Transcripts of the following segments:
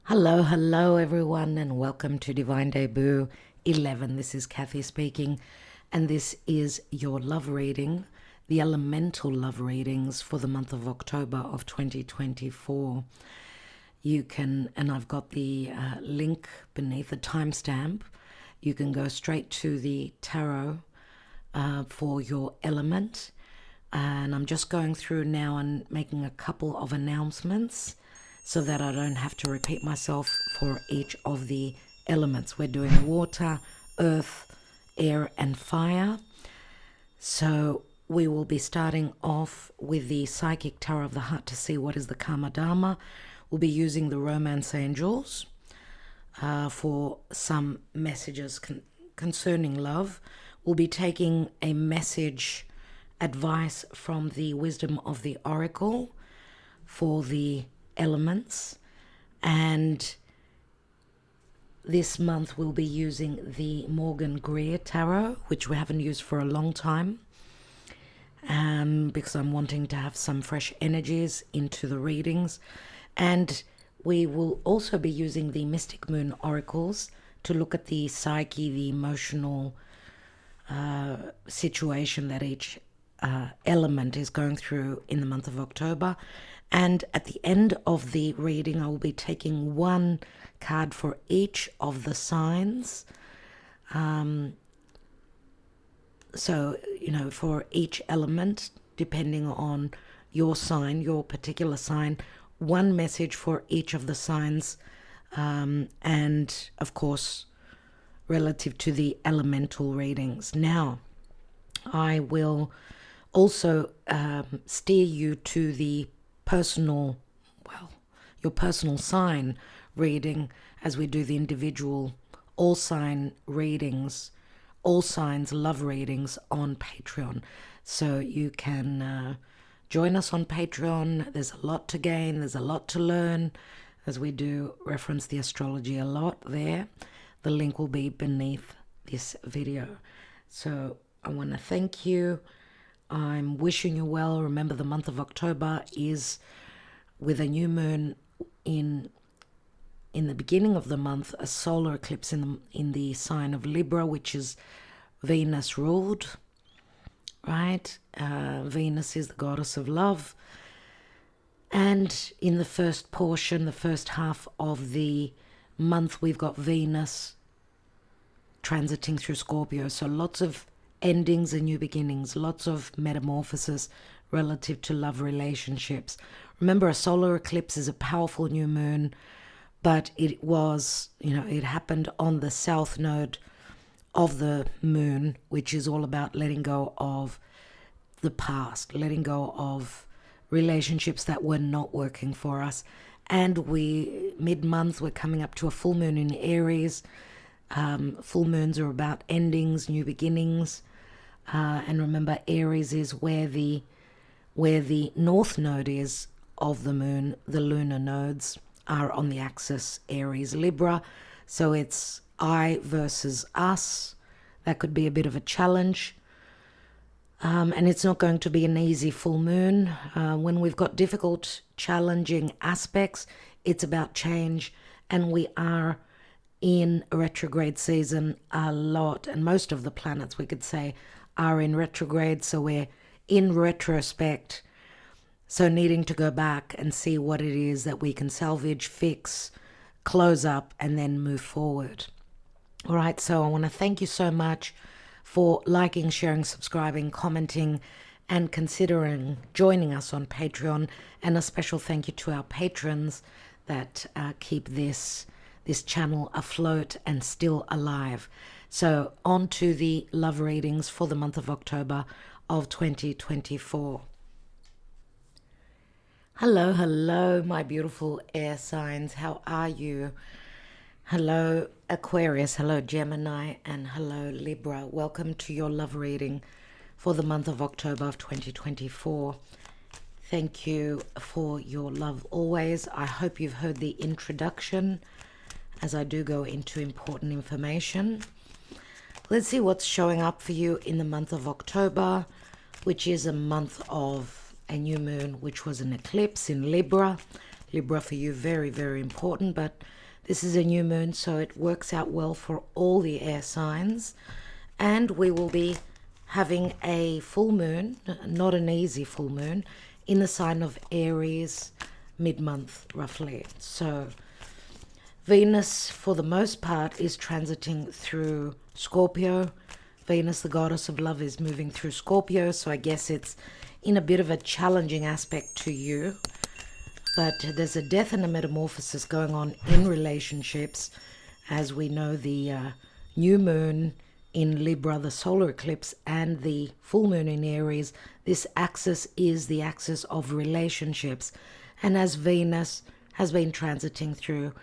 Hello everyone, and welcome to Divine Debut 11. This is Kathy speaking, and this is your love reading, the elemental love readings for the month of October of 2024. You can, and I've got the link beneath the timestamp, you can go straight to the tarot for your element. And I'm just going through now and making a couple of announcements so that I don't have to repeat myself for each of the elements. We're doing water, earth, air, and fire. So we will be starting off with the Psychic Tarot of the Heart to see what is the Karma Dharma. We'll be using the Romance Angels for some messages concerning love. We'll be taking a message advice from the Wisdom of the Oracle for the elements, and this month we'll be using the Morgan Greer Tarot, which we haven't used for a long time, because I'm wanting to have some fresh energies into the readings. And we will also be using the Mystic Moon Oracles to look at the psyche, the emotional situation that each element is going through in the month of October. And at the end of the reading, I will be taking one card for each of the signs. So, for each element, depending on your sign, your particular sign, one message for each of the signs. And of course, relative to the elemental readings. Now, I will also steer you to the your personal sign reading as we do the individual all sign readings, all signs love readings on Patreon. So you can join us on Patreon. There's a lot to gain, there's a lot to learn, as we do reference the astrology a lot there. The link will be beneath this video. So I want to thank you. I'm wishing you well. Remember, the month of October is with a new moon in the beginning of the month, a solar eclipse in the sign of Libra, which is Venus ruled, right? Venus is the goddess of love. And in the first portion, the first half of the month, we've got Venus transiting through Scorpio. So lots of endings and new beginnings, lots of metamorphosis relative to love relationships. Remember, a solar eclipse is a powerful new moon, but it was, it happened on the south node of the moon, which is all about letting go of the past, letting go of relationships that were not working for us. And mid-month, we're coming up to a full moon in Aries. Full moons are about endings, new beginnings. And remember, Aries is where the north node is of the moon. The lunar nodes are on the axis Aries Libra. So it's I versus us. That could be a bit of a challenge. And it's not going to be an easy full moon. When we've got difficult, challenging aspects, it's about change. And we are in a retrograde season a lot. And most of the planets, we could say, are in retrograde. So we're in retrospect. So needing to go back and see what it is that we can salvage, fix, close up, and then move forward. All right, so I want to thank you so much for liking, sharing, subscribing, commenting, and considering joining us on Patreon. And a special thank you to our patrons that keep this channel afloat and still alive. So on to the love readings for the month of October of 2024. Hello, my beautiful air signs. How are you? Hello, Aquarius. Hello, Gemini. And hello, Libra. Welcome to your love reading for the month of October of 2024. Thank you for your love always. I hope you've heard the introduction as I do go into important information. Let's see what's showing up for you in the month of October, which is a month of a new moon, which was an eclipse in Libra. Libra for you, very, very important, but This is a new moon, so it works out well for all the air signs. And we will be having a full moon, not an easy full moon, in the sign of Aries mid-month, roughly. So Venus, for the most part, is transiting through Scorpio. Venus, the goddess of love, is moving through Scorpio, so I guess it's in a bit of a challenging aspect to you. But there's a death and a metamorphosis going on in relationships. As we know, the new moon in Libra, the solar eclipse, and the full moon in Aries, this axis is the axis of relationships. And as Venus has been transiting through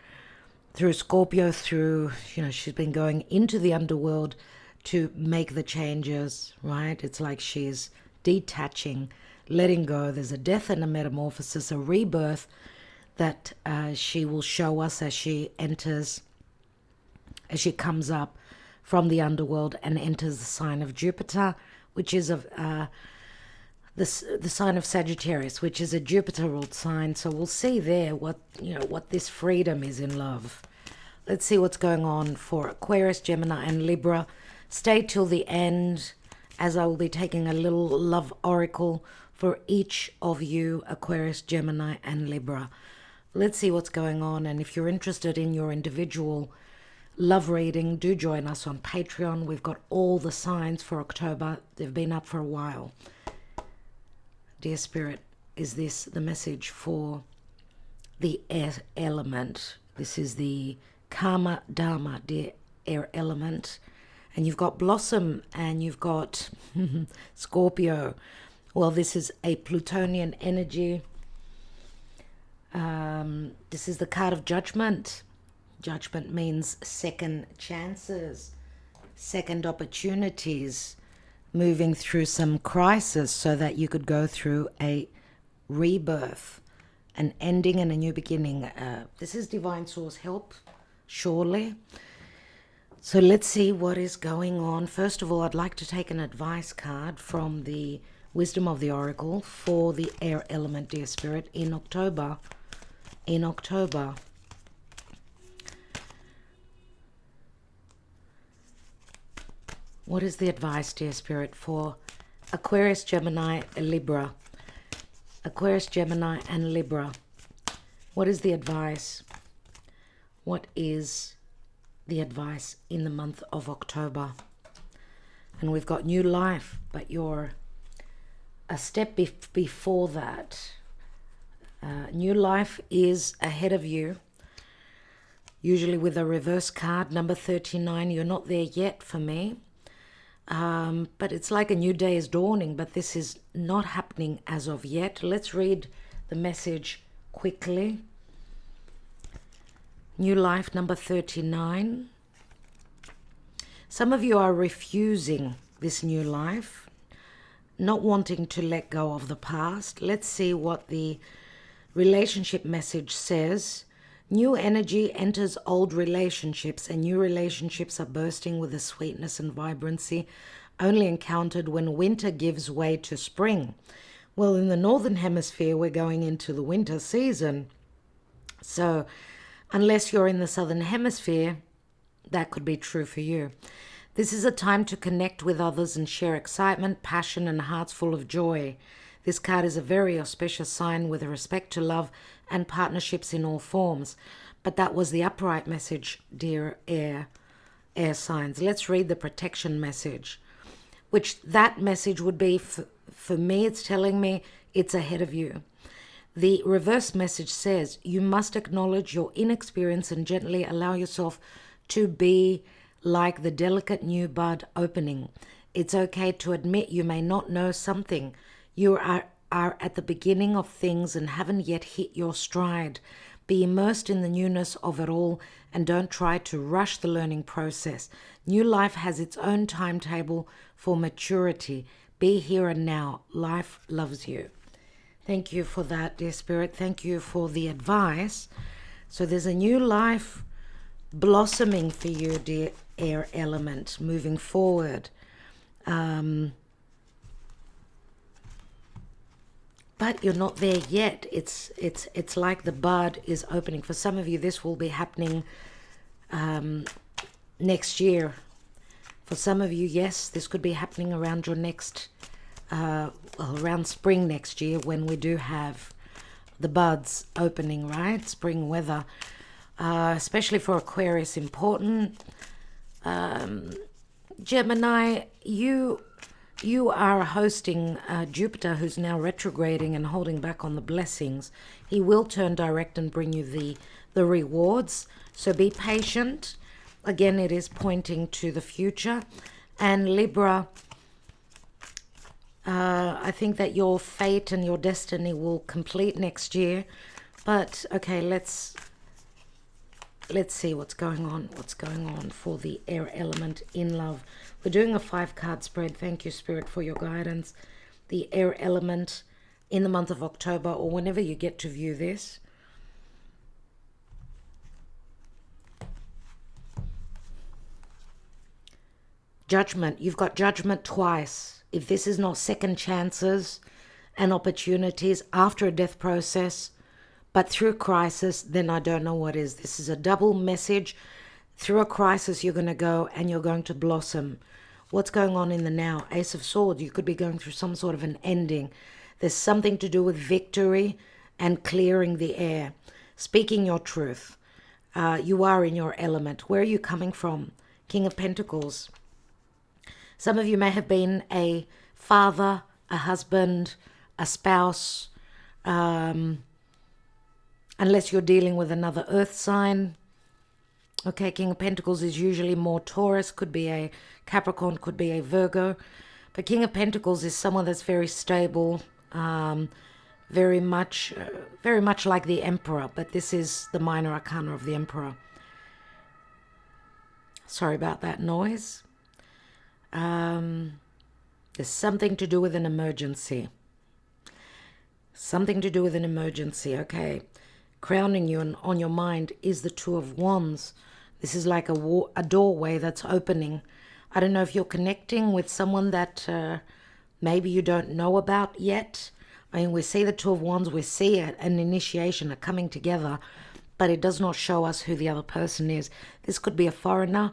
Scorpio, she's been going into the underworld to make the changes, right? It's like she's detaching, letting go. There's a death and a metamorphosis, a rebirth that she will show us as she comes up from the underworld and enters the sign of Jupiter, which is the sign of Sagittarius, which is a Jupiter-ruled sign. So we'll see there what this freedom is in love. Let's see what's going on for Aquarius, Gemini, and Libra. Stay till the end, as I will be taking a little love oracle for each of you, Aquarius, Gemini, and Libra. Let's see what's going on. And if you're interested in your individual love reading, do join us on Patreon. We've got all the signs for October. They've been up for a while. Dear Spirit, is this the message for the air element? This is the Karma Dharma, dear air element. And you've got Blossom and you've got Scorpio. Well, this is a Plutonian energy. This is the card of Judgment. Judgment means second chances, second opportunities, moving through some crisis so that you could go through a rebirth, an ending and a new beginning. This is Divine Source help, surely. So let's see what is going on. First of all, I'd like to take an advice card from the Wisdom of the Oracle for the air element, dear Spirit, in October. What is the advice, dear Spirit, for Aquarius, Gemini, Libra? Aquarius, Gemini, and Libra. What is the advice? What is the advice in the month of October? And we've got new life, but you're a step before that. New life is ahead of you. Usually with a reverse card, number 39, you're not there yet for me. But it's like a new day is dawning, but this is not happening as of yet. Let's read the message quickly. New life, number 39. Some of you are refusing this new life, not wanting to let go of the past. Let's see what the relationship message says. New energy enters old relationships, and new relationships are bursting with a sweetness and vibrancy only encountered when winter gives way to spring. Well, in the Northern Hemisphere, we're going into the winter season. So unless you're in the Southern Hemisphere, that could be true for you. This is a time to connect with others and share excitement, passion, and hearts full of joy. This card is a very auspicious sign with respect to love and partnerships in all forms. But that was the upright message, dear air signs. Let's read the protection message, which that message would be, for me, it's telling me it's ahead of you. The reverse message says, you must acknowledge your inexperience and gently allow yourself to be like the delicate new bud opening. It's okay to admit you may not know something. You are at the beginning of things and haven't yet hit your stride. Be immersed in the newness of it all and don't try to rush the learning process. New life has its own timetable for maturity. Be here and now. Life loves you. Thank you for that, dear Spirit. Thank you for the advice. So there's a new life blossoming for you, dear air element, moving forward. But but you're not there yet. It's like the bud is opening. For some of you, this will be happening next year. For some of you, yes, this could be happening around your next, around spring next year, when we do have the buds opening, right? Spring weather, especially for Aquarius, important. Gemini, you are hosting Jupiter, who's now retrograding and holding back on the blessings. He will turn direct and bring you the rewards. So be patient. Again, it is pointing to the future. And Libra, I think that your fate and your destiny will complete next year. But okay, let's see what's going on. What's going on for the air element in love? We're doing a 5-card spread. Thank you, Spirit, for your guidance. The air element in the month of October, or whenever you get to view this. Judgment. You've got judgment twice. If this is not second chances and opportunities after a death process, but through crisis, then I don't know what is. This is a double message. Through a crisis, you're going to go and you're going to blossom. What's going on in the now? Ace of Swords. You could be going through some sort of an ending. There's something to do with victory and clearing the air. Speaking your truth. You are in your element. Where are you coming from? King of Pentacles. Some of you may have been a father, a husband, a spouse, unless you're dealing with another earth sign. Okay, King of Pentacles is usually more Taurus, could be a Capricorn, could be a Virgo. But King of Pentacles is someone that's very stable, very much like the Emperor, but this is the minor arcana of the Emperor. Sorry about that noise. There's something to do with an emergency. Something to do with an emergency, okay. Crowning you on your mind is the Two of Wands. This is like a doorway that's opening. I don't know if you're connecting with someone that maybe you don't know about yet. I mean, we see the Two of Wands, we see an initiation, a coming together, but it does not show us who the other person is. This could be a foreigner.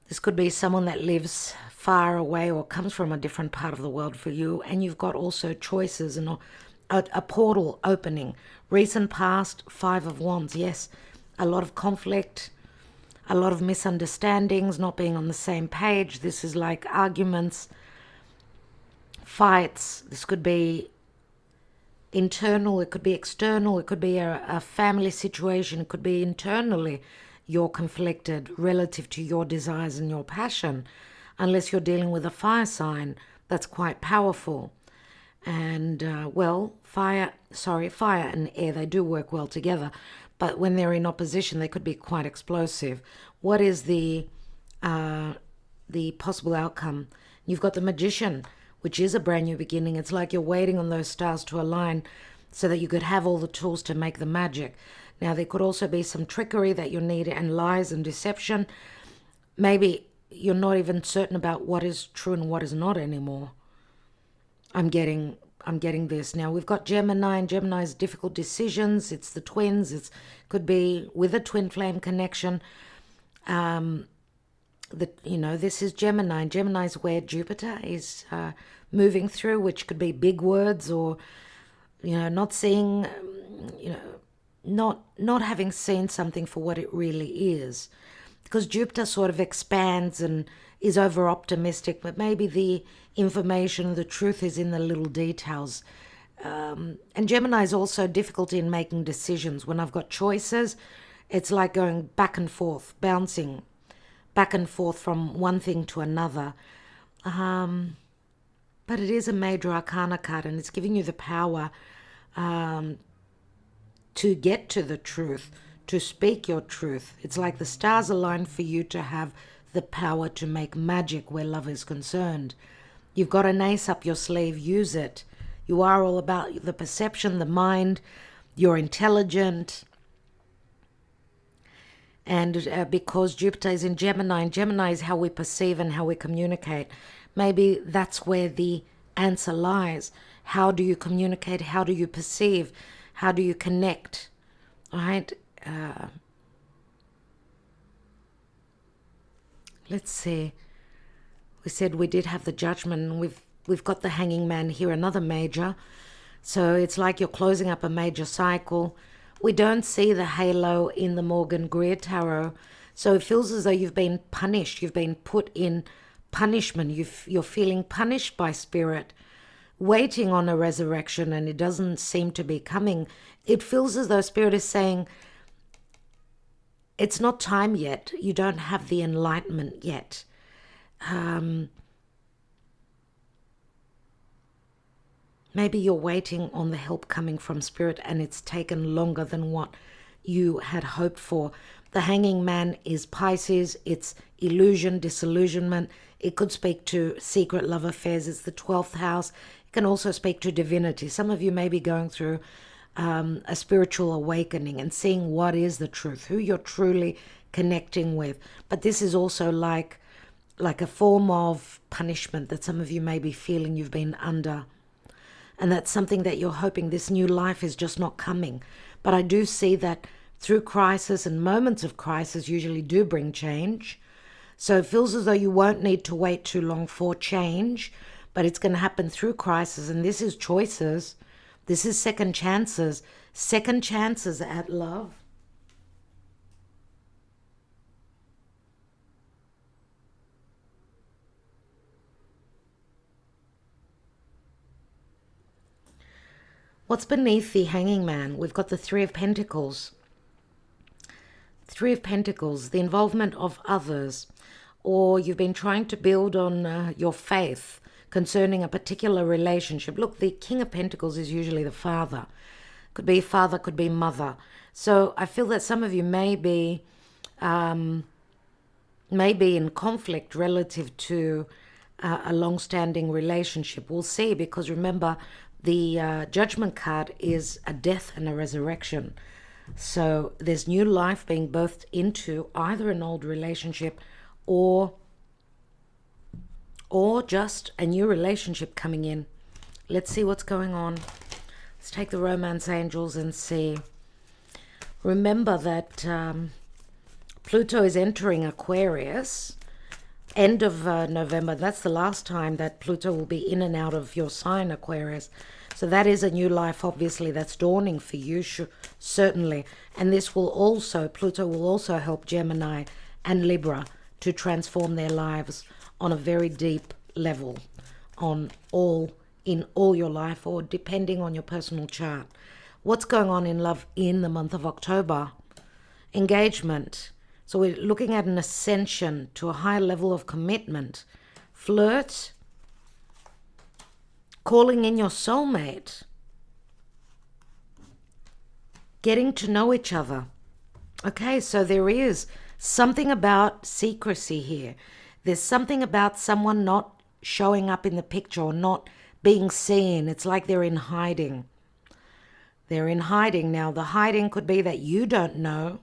This could be someone that lives far away or comes from a different part of the world for you. And you've got also choices and a portal opening. Recent past, 5 of Wands. Yes, a lot of conflict, a lot of misunderstandings, not being on the same page. This is like arguments, fights. This could be internal, it could be external, it could be a family situation, it could be internally. You're conflicted relative to your desires and your passion, unless you're dealing with a fire sign that's quite powerful. And fire and air, they do work well together, but when they're in opposition, they could be quite explosive. What is the possible outcome? You've got the Magician, which is a brand new beginning. It's like you're waiting on those stars to align so that you could have all the tools to make the magic. Now, there could also be some trickery that you need, and lies and deception. Maybe you're not even certain about what is true and what is not anymore. I'm getting this. Now, we've got Gemini, and Gemini's difficult decisions. It's the twins. It could be with a twin flame connection. This is Gemini. Gemini's where Jupiter is moving through, which could be big words, or, not seeing, not having seen something for what it really is, because Jupiter sort of expands and is over optimistic, but maybe the information, the truth is in the little details. And Gemini is also difficult in making decisions. When I've got choices, it's like going back and forth, bouncing back and forth from one thing to another. But it is a major arcana card, and it's giving you the power to get to the truth, to speak your truth. It's like the stars align for you to have the power to make magic where love is concerned. You've got an ace up your sleeve, use it. You are all about the perception, the mind, you're intelligent. And because Jupiter is in Gemini, and Gemini is how we perceive and how we communicate, maybe that's where the answer lies. How do you communicate? How do you perceive? How do you connect? Right? Let's see. We said we did have the Judgment, and we've got the Hanging Man here, another major. So it's like you're closing up a major cycle. We don't see the halo in the Morgan Greer Tarot. So it feels as though you've been punished. You've been put in punishment. You're feeling punished by Spirit, waiting on a resurrection, and it doesn't seem to be coming. It feels as though Spirit is saying, it's not time yet. You don't have the enlightenment yet. Maybe you're waiting on the help coming from Spirit, and it's taken longer than what you had hoped for. The Hanging Man is Pisces. It's illusion, disillusionment. It could speak to secret love affairs. It's the 12th house. It can also speak to divinity. Some of you may be going through a spiritual awakening and seeing what is the truth, who you're truly connecting with. But this is also like a form of punishment that some of you may be feeling you've been under. And that's something that you're hoping this new life is just not coming. But I do see that through crisis, and moments of crisis usually do bring change. So it feels as though you won't need to wait too long for change, but it's going to happen through crisis. And this is choices. This is second chances at love. What's beneath the Hanging Man? We've got the Three of Pentacles. Three of Pentacles, the involvement of others, or you've been trying to build on your faith concerning a particular relationship. Look, the King of Pentacles is usually the father. Could be father, could be mother. So I feel that some of you may be in conflict relative to a long-standing relationship. We'll see, because remember, the Judgment card is a death and a resurrection. So there's new life being birthed into either an old relationship or just a new relationship coming in. Let's see what's going on. Let's take the romance angels and see. Remember that Pluto is entering Aquarius end of November. That's the last time that Pluto will be in and out of your sign, Aquarius. So that is a new life, obviously, that's dawning for you, certainly. And this will also, Pluto will also help Gemini and Libra to transform their lives on a very deep level, in all your life, or depending on your personal chart. What's going on in love in the month of October? Engagement. So we're looking at an ascension to a higher level of commitment. Flirt. Calling in your soulmate. Getting to know each other. Okay, so there is something about secrecy here. There's something about someone not showing up in the picture or not being seen. It's like they're in hiding. They're in hiding. Now, the hiding could be that you don't know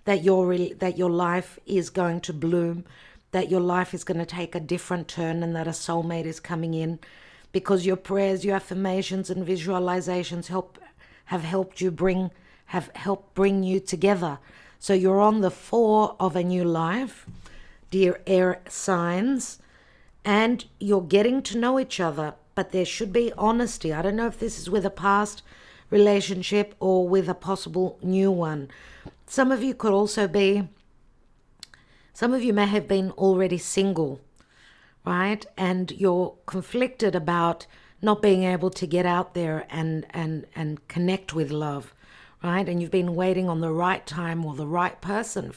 that your life is going to bloom, that your life is going to take a different turn, and that a soulmate is coming in, because your prayers, your affirmations and visualizations have helped bring you together. So you're on the 4 of a new life, dear air signs, and you're getting to know each other, but there should be honesty. I don't know if this is with a past relationship or with a possible new one. Some of you may have been already single, right? And you're conflicted about not being able to get out there and connect with love, right? And you've been waiting on the right time or the right person.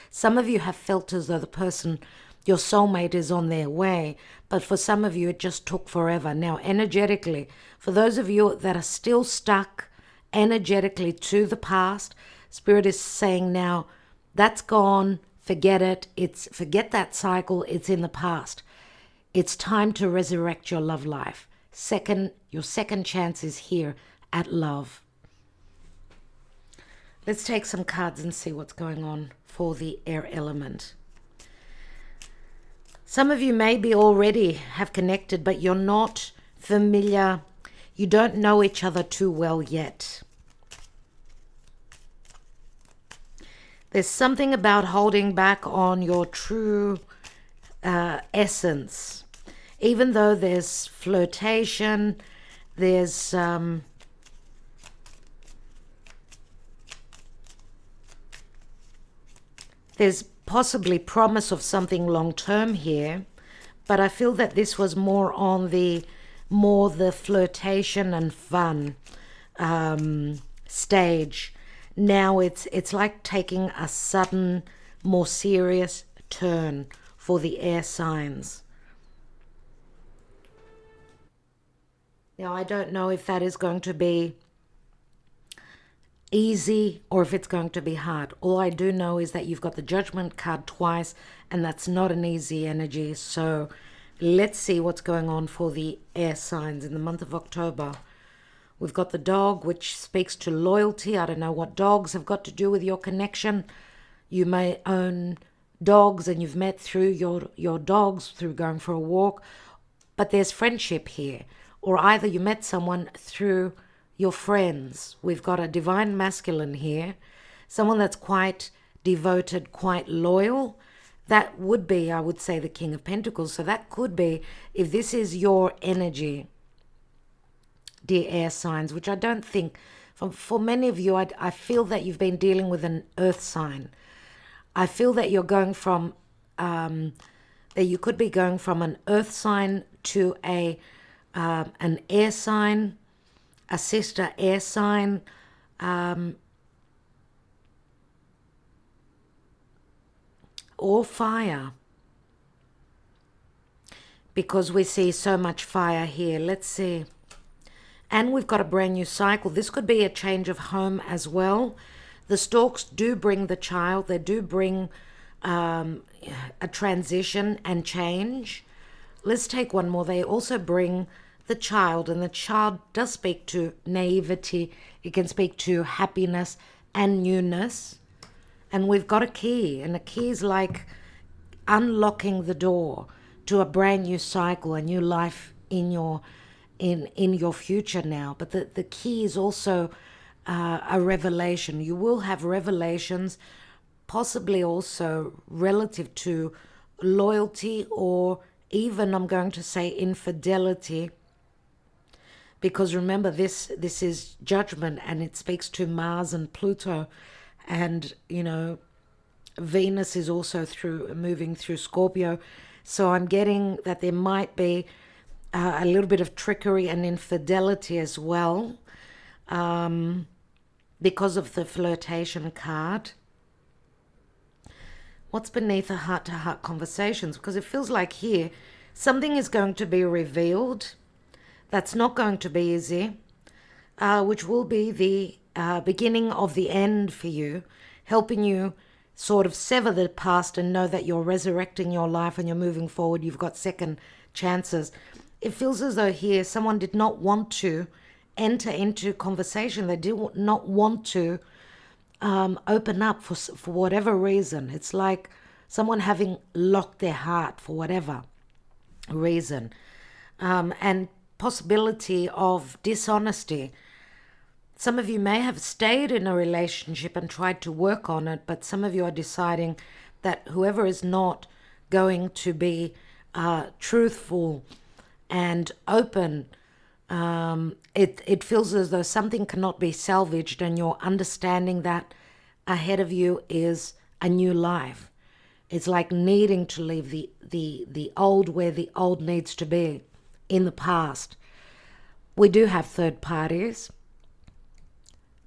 Some of you have felt as though the person, your soulmate, is on their way, but for some of you it just took forever. Now, energetically, for those of you that are still stuck energetically to the past, Spirit is saying now, that's gone, forget it. Forget that cycle, it's in the past. It's time to resurrect your love life. Your second chance is here at love. Let's take some cards and see what's going on for the air element. Some of you maybe already have connected, but you're not familiar. You don't know each other too well yet. There's something about holding back on your true essence. Even though there's flirtation, there's possibly promise of something long-term here, but I feel that this was more on the flirtation and fun stage. Now it's like taking a sudden, more serious turn for the air signs. Now, I don't know if that is going to be easy or if it's going to be hard. All I do know is that you've got the Judgment card twice, and that's not an easy energy. So let's see what's going on for the air signs in the month of October. We've got the dog, which speaks to loyalty. I don't know what dogs have got to do with your connection. You may own dogs and you've met through your dogs, through going for a walk, but there's friendship here. Or either you met someone through your friends. We've got a divine masculine here, someone that's quite devoted, quite loyal. That would be, I would say, the King of Pentacles. So that could be, if this is your energy, dear air signs, which I don't think, for many of you, I feel that you've been dealing with an earth sign. I feel that you're going from, that you could be going from an earth sign to an air sign, a sister air sign, or fire, because we see so much fire here. Let's see. And we've got a brand new cycle. This could be a change of home as well. The storks do bring the child. They do bring a transition and change. Let's take one more. They also bring the child, and the child does speak to naivety. It can speak to happiness and newness. And we've got a key, and a key is like unlocking the door to a brand new cycle, a new life in your future now. But the key is also a revelation. You will have revelations, possibly also relative to loyalty, or even, I'm going to say, infidelity. Because remember, this is judgment, and it speaks to Mars and Pluto. And, Venus is also moving through Scorpio. So I'm getting that there might be a little bit of trickery and infidelity as well, because of the flirtation card. What's beneath the heart-to-heart conversations? Because it feels like here something is going to be revealed that's not going to be easy, which will be the beginning of the end for you, helping you sort of sever the past and know that you're resurrecting your life and you're moving forward. You've got second chances. It feels as though here someone did not want to enter into conversation. They did not want to open up for whatever reason. It's like someone having locked their heart for whatever reason. And possibility of dishonesty. Some of you may have stayed in a relationship and tried to work on it, but some of you are deciding that whoever is not going to be truthful and open, it feels as though something cannot be salvaged, and you're understanding that ahead of you is a new life. It's like needing to leave the old where the old needs to be in the past. We do have third parties.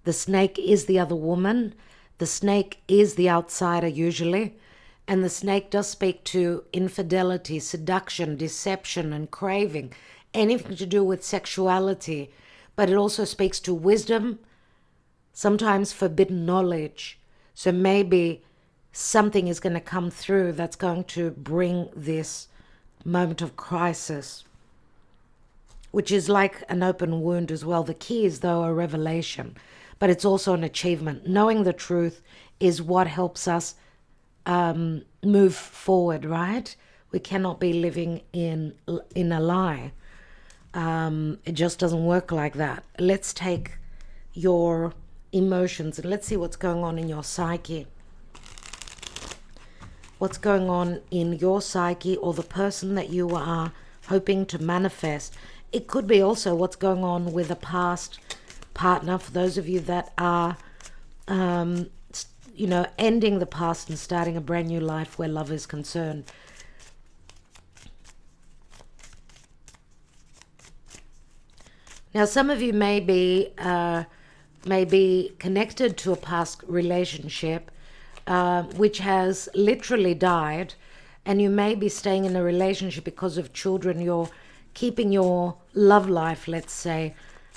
The snake is the other woman. The snake is the outsider usually. And the snake does speak to infidelity, seduction, deception, and craving. Anything to do with sexuality. But it also speaks to wisdom, sometimes forbidden knowledge. So maybe something is going to come through that's going to bring this moment of crisis, which is like an open wound as well. The key is, though, a revelation, but it's also an achievement. Knowing the truth is what helps us move forward, right? We cannot be living in a lie. It just doesn't work like that. Let's take your emotions and let's see what's going on in your psyche. What's going on in your psyche, or the person that you are hoping to manifest. It could be also what's going on with a past partner, for those of you that are ending the past and starting a brand new life where love is concerned. Now, some of you may be connected to a past relationship which has literally died, and you may be staying in a relationship because of children. You're keeping your love life, let's say,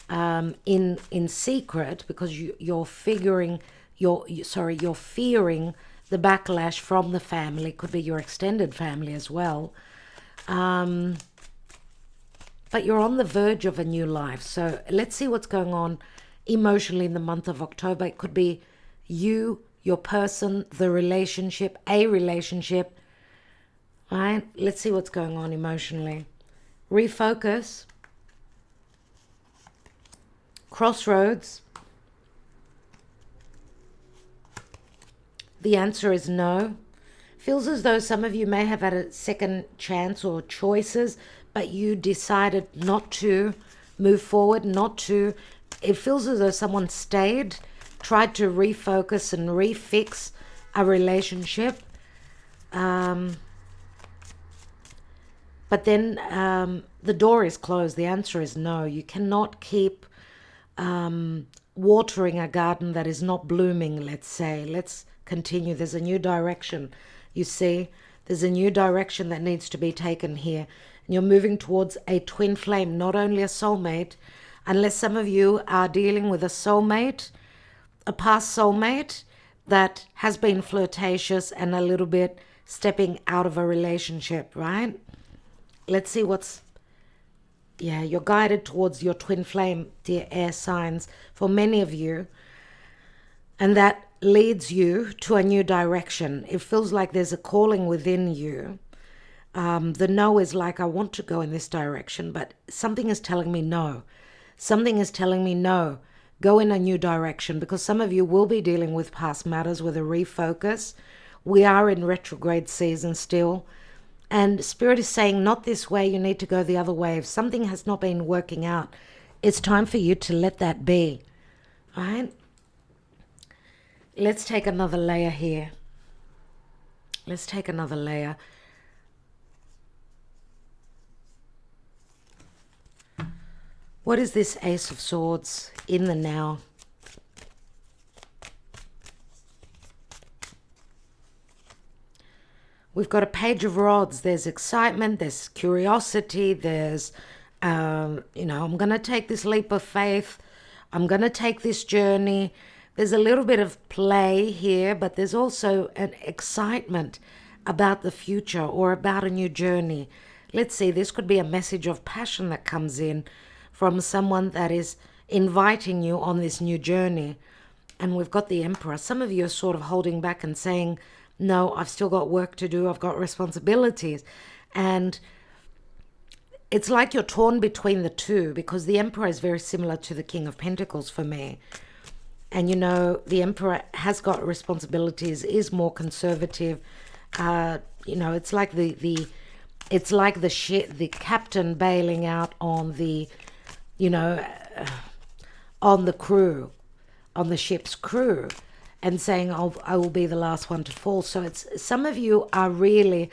in secret because you're fearing the backlash from the family. Could be your extended family as well. But you're on the verge of a new life. So let's see what's going on emotionally in the month of October. It could be you, your person, the relationship, a relationship. All right, let's see what's going on emotionally. Refocus. Crossroads. The answer is no. Feels as though some of you may have had a second chance or choices, but you decided not to move forward, not to. It feels as though someone stayed, tried to refocus and refix a relationship. But then the door is closed. The answer is no. You cannot keep watering a garden that is not blooming, let's say. Let's continue. There's a new direction. You see, there's a new direction that needs to be taken here. And you're moving towards a twin flame, not only a soulmate, unless some of you are dealing with a soulmate, a past soulmate that has been flirtatious and a little bit stepping out of a relationship, right? Let's see what's... Yeah, you're guided towards your twin flame, dear air signs, for many of you. And that leads you to a new direction. It feels like there's a calling within you. The no is like, I want to go in this direction, but something is telling me no. Something is telling me no. Go in a new direction, because some of you will be dealing with past matters with a refocus. We are in retrograde season still. And Spirit is saying, not this way, you need to go the other way. If something has not been working out, it's time for you to let that be. All right? Let's take another layer here. Let's take another layer. What is this Ace of Swords in the now? We've got a Page of Rods. There's excitement, there's curiosity, there's, I'm going to take this leap of faith. I'm going to take this journey. There's a little bit of play here, but there's also an excitement about the future or about a new journey. Let's see, this could be a message of passion that comes in from someone that is inviting you on this new journey. And we've got the Emperor. Some of you are sort of holding back and saying, no, I've still got work to do. I've got responsibilities. And it's like you're torn between the two, because the Emperor is very similar to the King of Pentacles for me. And, the Emperor has got responsibilities, is more conservative. It's like the captain bailing out on the, on the crew, on the ship's crew, and saying, oh, I will be the last one to fall. So it's some of you are really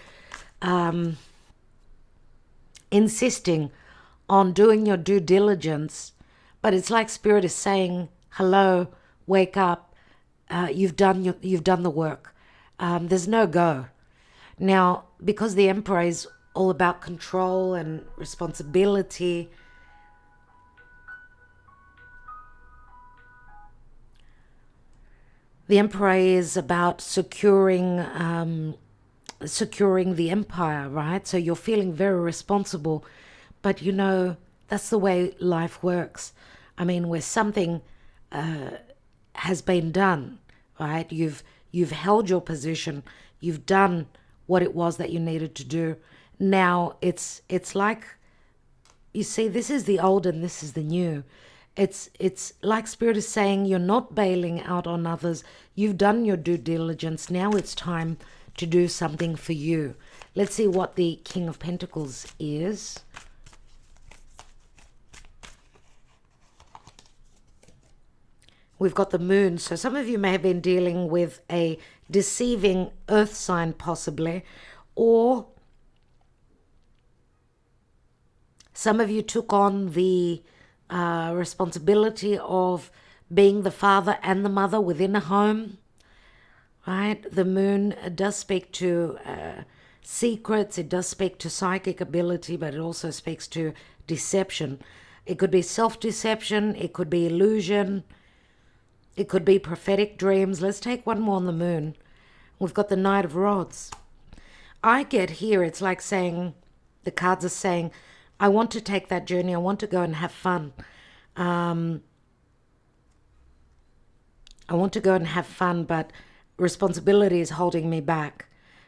insisting on doing your due diligence, but it's like Spirit is saying, hello, wake up, you've done the work. There's no go. Now, because the Emperor is all about control and responsibility, the Emperor is about securing the empire, right? So you're feeling very responsible, but that's the way life works. I mean, where something has been done, right? You've held your position. You've done what it was that you needed to do. Now it's like, you see, this is the old and this is the new. It's like Spirit is saying, you're not bailing out on others. You've done your due diligence. Now it's time to do something for you. Let's see what the King of Pentacles is. We've got the Moon. So some of you may have been dealing with a deceiving earth sign possibly, or some of you took on the responsibility of being the father and the mother within a home, right? The Moon does speak to secrets. It does speak to psychic ability, but it also speaks to deception. It could be self-deception. It could be illusion. It could be prophetic dreams. Let's take one more on the Moon. We've got the Knight of Rods. I get here, it's like saying, the cards are saying, I want to take that journey. I want to go and have fun. I want to go and have fun, but responsibility is holding me back.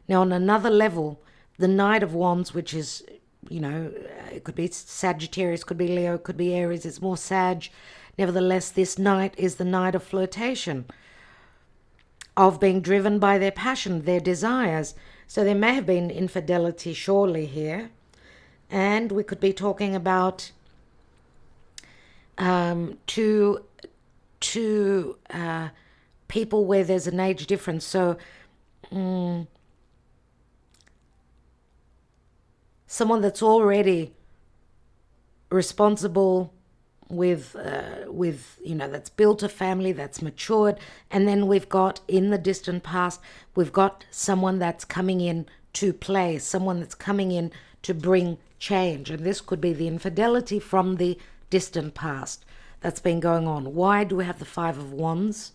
Now, on another level, the Knight of Wands, which is, you know, it could be Sagittarius, could be Leo, could be Aries. It's more Sag. Nevertheless, this Knight is the Knight of flirtation, of being driven by their passion, their desires. So there may have been infidelity surely here. And we could be talking about two people where there's an age difference. So someone that's already responsible with you know, that's built a family, that's matured, and then we've got, in the distant past, we've got someone that's coming in to play, someone that's coming in to bring change. And this could be the infidelity from the distant past that's been going on. Why do we have the Five of Wands?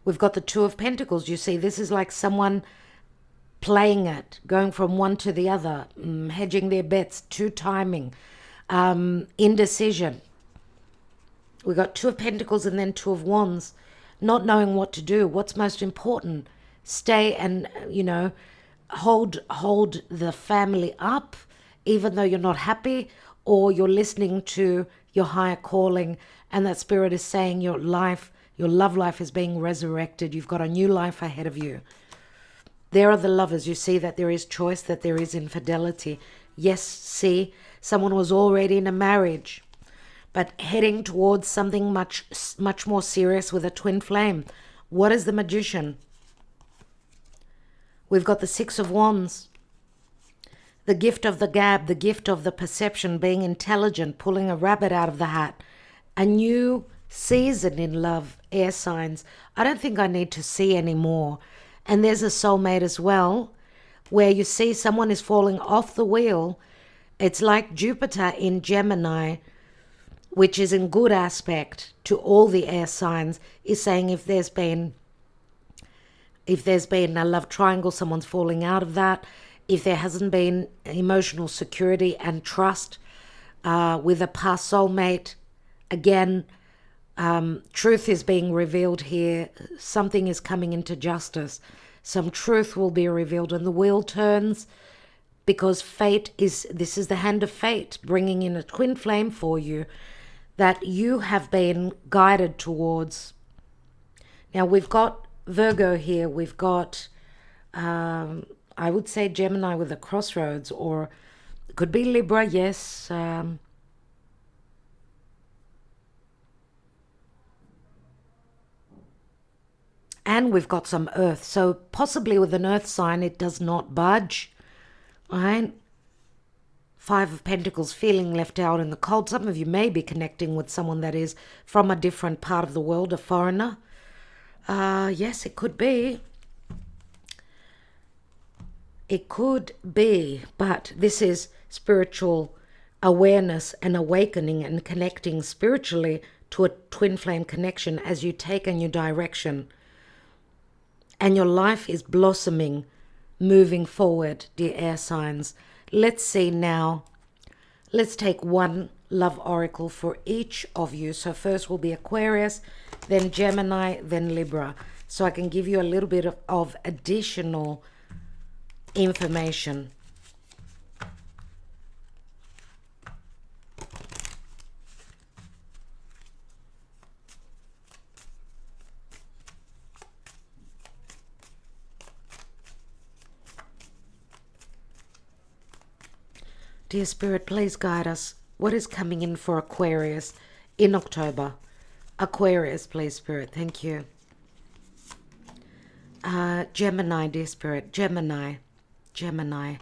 We've got the Two of Pentacles. You see, this is like someone playing it, going from one to the other, hedging their bets, two-timing, indecision. We've got Two of Pentacles and then Two of Wands, not knowing what to do. What's most important? Stay and, you know, hold the family up, even though you're not happy, or you're listening to your higher calling, and that Spirit is saying your life, your love life is being resurrected. You've got a new life ahead of you. There are the Lovers. You see that there is choice, that there is infidelity. Yes, see, someone was already in a marriage, but heading towards something much more serious with a twin flame. What is the Magician? We've got the Six of Wands. The gift of the gab, the gift of the perception, being intelligent, pulling a rabbit out of the hat. A new season in love, air signs. I don't think I need to see any more. And there's a soulmate as well, where you see someone is falling off the wheel. It's like Jupiter in Gemini, which is in good aspect to all the air signs, is saying if there's been a love triangle, someone's falling out of that. If there hasn't been emotional security and trust with a past soulmate, again, truth is being revealed here. Something is coming into justice. Some truth will be revealed, and the wheel turns, because this is the hand of fate, bringing in a twin flame for you that you have been guided towards. Now, we've got Virgo here. We've got, I would say, Gemini with a crossroads, or it could be Libra, yes. And we've got some earth. So possibly with an earth sign, it does not budge. Right? Five of Pentacles, feeling left out in the cold. Some of you may be connecting with someone that is from a different part of the world, a foreigner. Yes, it could be. It could be, but this is spiritual awareness and awakening and connecting spiritually to a twin flame connection as you take a new direction. And your life is blossoming, moving forward, dear air signs. Let's see now. Let's take one love oracle for each of you. So first will be Aquarius, then Gemini, then Libra. So I can give you a little bit of additional information. Dear Spirit, please guide us. What is coming in for Aquarius in October? Aquarius, please, Spirit. Thank you. Gemini, dear Spirit. Gemini. Gemini.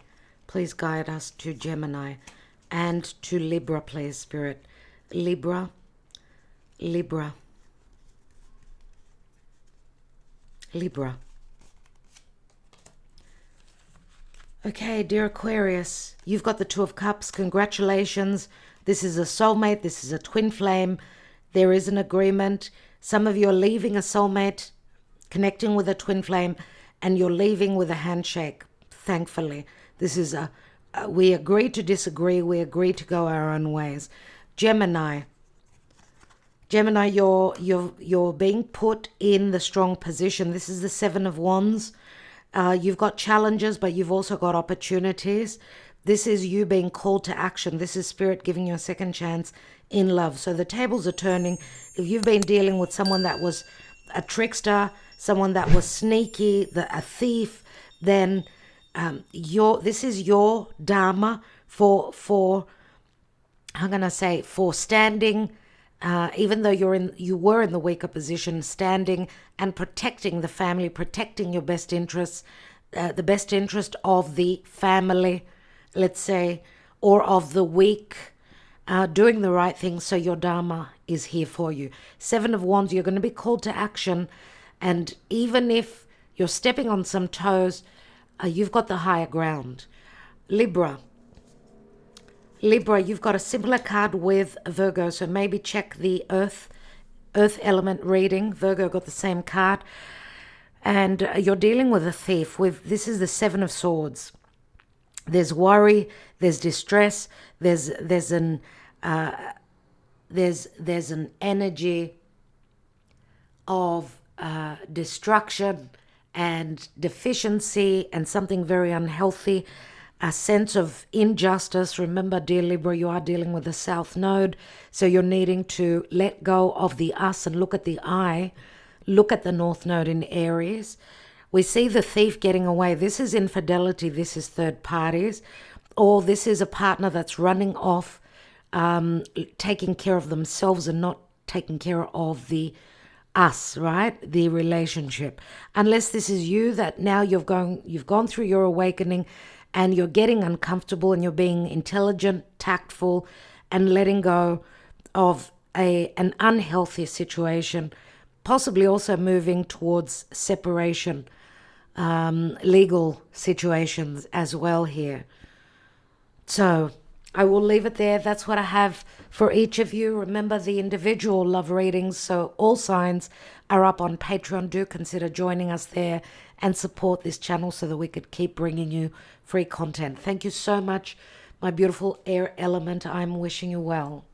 Please guide us to Gemini. And to Libra, please, Spirit. Libra. Libra. Libra. Okay, dear Aquarius, you've got the Two of Cups. Congratulations. This is a soulmate. This is a twin flame. There is an agreement. Some of you are leaving a soulmate, connecting with a twin flame, and you're leaving with a handshake, thankfully. This is we agree to disagree. We agree to go our own ways. Gemini. Gemini, you're being put in the strong position. This is the Seven of Wands. You've got challenges, but you've also got opportunities. This is you being called to action. This is Spirit giving you a second chance in love. So the tables are turning. If you've been dealing with someone that was a trickster, someone that was sneaky, a thief, then this is your dharma for how can I say, for standing. Even though you were in the weaker position, standing and protecting the family, protecting your best interests, the best interest of the family, let's say, or of the weak, doing the right thing. So your dharma is here for you. Seven of Wands, you're going to be called to action. And even if you're stepping on some toes, you've got the higher ground. Libra. Libra, you've got a similar card with Virgo, so maybe check the earth element reading. Virgo got the same card. And you're dealing with a thief. This is the Seven of Swords. There's worry, there's distress, there's an energy of destruction and deficiency and something very unhealthy. A sense of injustice. Remember, dear Libra, you are dealing with the South Node, so you're needing to let go of the us and look at the I. Look at the North Node in Aries. We see the thief getting away. This is infidelity. This is third parties, or this is a partner that's running off, taking care of themselves and not taking care of the us, right? The relationship. Unless this is you, that now you've gone through your awakening, and you're getting uncomfortable and you're being intelligent, tactful, and letting go of an unhealthy situation, possibly also moving towards separation, legal situations as well here. So I will leave it there. That's what I have for each of you. Remember the individual love readings, so all signs are up on Patreon. Do consider joining us there and support this channel so that we could keep bringing you free content. Thank you so much, my beautiful air element. I'm wishing you well.